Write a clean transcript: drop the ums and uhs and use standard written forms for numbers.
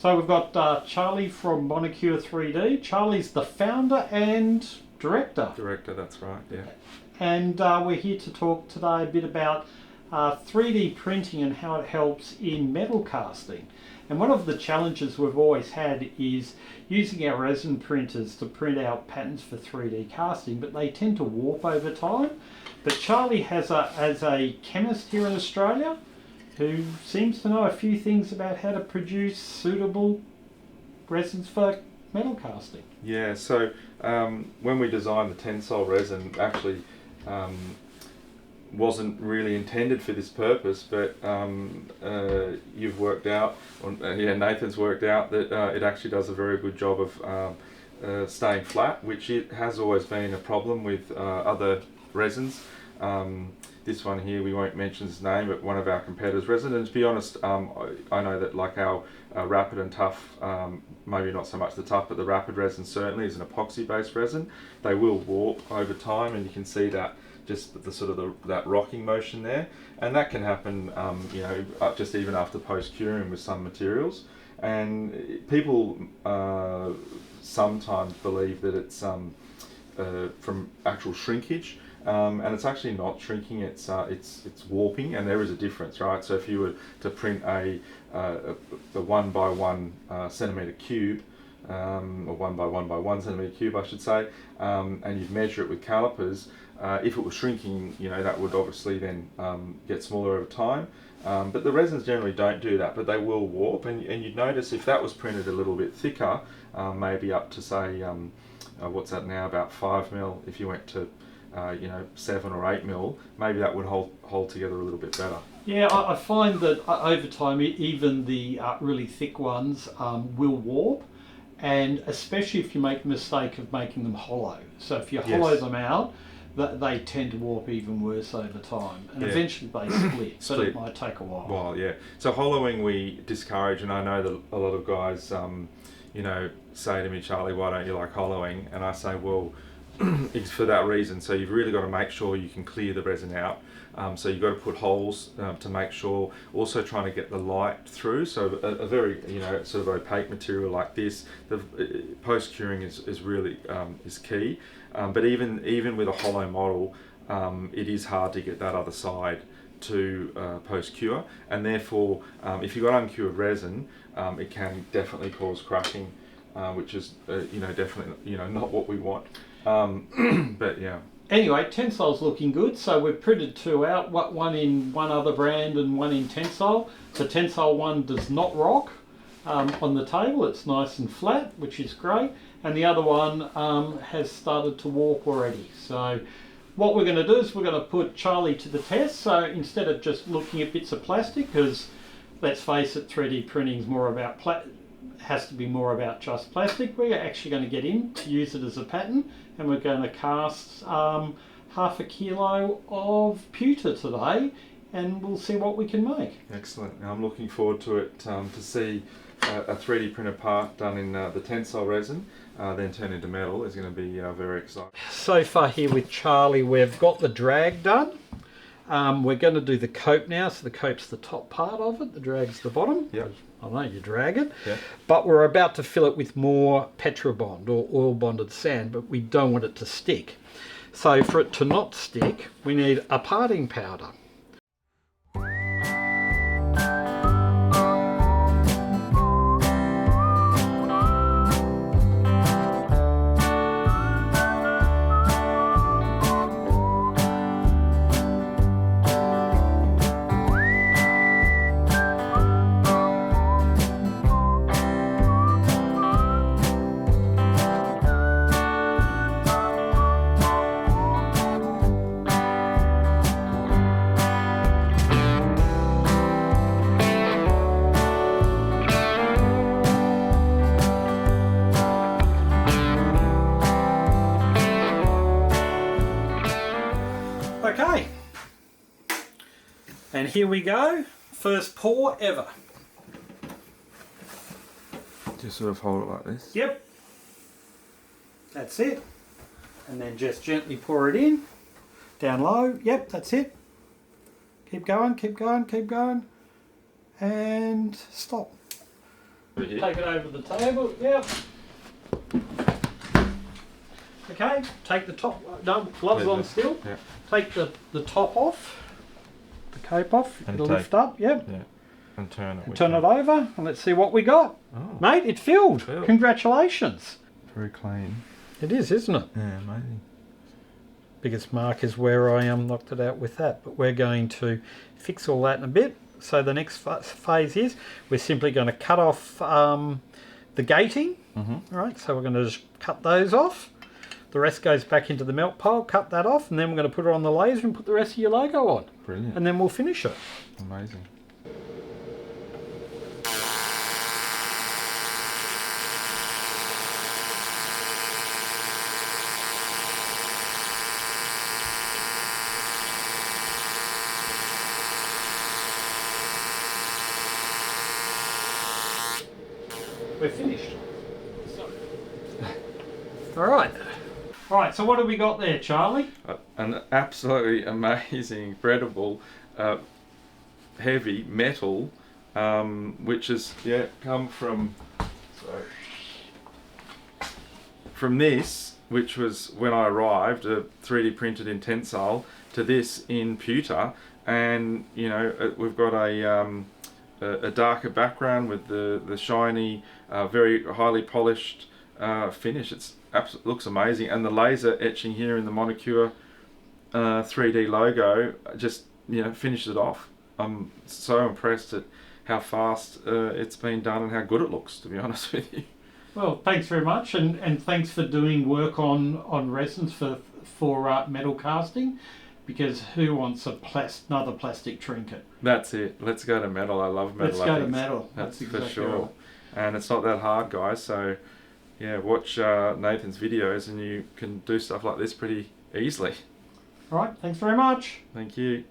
So we've got Charlie from Monocular 3D. Charlie's the founder and director. Director, that's right, yeah. And we're here to talk today a bit about 3D printing and how it helps in metal casting. And one of the challenges we've always had is using our resin printers to print out patterns for 3D casting, but they tend to warp over time. But Charlie has as a chemist here in Australia who seems to know a few things about how to produce suitable resins for metal casting. Yeah, so when we designed the tensile resin, actually wasn't really intended for this purpose, but you've worked out, Nathan's worked out that it actually does a very good job of staying flat, which it has always been a problem with other resins. This one here, we won't mention his name, but one of our competitors' resin. And to be honest, I know that like our Rapid and Tough, maybe not so much the Tough, but the Rapid resin certainly is an epoxy-based resin. They will warp over time, and you can see that just the sort of that rocking motion there, and that can happen, just even after post-curing with some materials. And people sometimes believe that it's from actual shrinkage. And it's actually not shrinking, it's warping, and there is a difference, right? So if you were to print a 1 by 1 centimetre cube, or 1 by 1 by 1 centimetre cube I should say, and you'd measure it with calipers, if it was shrinking, that would obviously then get smaller over time. But the resins generally don't do that, but they will warp, and you'd notice if that was printed a little bit thicker, maybe up to say, what's that now, about 5 mil, if you went to 7 or 8 mil, maybe that would hold together a little bit better. Yeah, I find that over time, even the really thick ones will warp, and especially if you make the mistake of making them hollow. So if you hollow them out, they tend to warp even worse over time, and eventually they split, but it might take a while. Yeah. So hollowing we discourage, and I know that a lot of guys, say to me, Charlie, why don't you like hollowing? And I say, well, it's for that reason. So you've really got to make sure you can clear the resin out. So you've got to put holes to make sure. Also trying to get the light through. So a very sort of opaque material like this, the post curing is really is key. But even with a hollow model, it is hard to get that other side to post cure, and therefore if you've got uncured resin, it can definitely cause cracking, which is definitely not what we want. But yeah. Anyway, Tensile's looking good, so we've printed two out, one in one other brand and one in Tensile. The Tensile one does not rock on the table, it's nice and flat, which is great, and the other one has started to warp already. So what we're going to do is we're going to put Charlie to the test. So instead of just looking at bits of plastic, because let's face it, 3D printing is more about has to be more about just plastic. We're actually going to get in to use it as a pattern, and we're going to cast half a kilo of pewter today, and we'll see what we can make. Excellent. I'm looking forward to it, to see a 3D printed part done in the tensile resin, then turn into metal is going to be very exciting. So far here with Charlie, we've got the drag done. We're going to do the cope now. So the cope's the top part of it, the drag's the bottom. Yep. I know you drag it, yeah. But we're about to fill it with more Petrobond or oil bonded sand, but we don't want it to stick. So for it to not stick, we need a parting powder. Okay, and here we go, first pour ever. Just sort of hold it like this. Yep, that's it, and then just gently pour it in, down low. Yep, that's it. Keep going, keep going, keep going, and stop. Put it here. Take it over the table. Yep. Okay. Take the top. No, gloves on still. Yeah. Take the top off. The cape off. And It'll take- lift up. Yep. Yeah. And turn it. And turn it over, and let's see what we got. Oh, Mate, it filled. Filled. Congratulations. very clean. It is, isn't it? Yeah, amazing. Biggest mark is where I knocked it out with that, but we're going to fix all that in a bit. So the next phase is we're simply going to cut off the gating. Mm-hmm. All right, so we're going to just cut those off. The rest goes back into the melt pile, cut that off, and then we're going to put it on the laser and put the rest of your logo on. Brilliant. And then we'll finish it. Amazing. We're finished. All right. All right, so what have we got there, Charlie? An absolutely amazing, incredible, heavy metal, which has come from this, which was when I arrived, 3D printed in Tensile, to this in pewter, and you know we've got a darker background with the shiny, very highly polished finish. It's looks amazing, and the laser etching here in the Monocular 3D logo just finishes it off. I'm so impressed at how fast it's been done and how good it looks, to be honest with you. Well, thanks very much, and thanks for doing work on resins for metal casting, because who wants another plastic trinket? That's it. Let's go to metal. I love metal. Let's go to metal. That's exactly for sure. right. And it's not that hard, guys. So, yeah, watch Nathan's videos and you can do stuff like this pretty easily. All right, thanks very much. Thank you.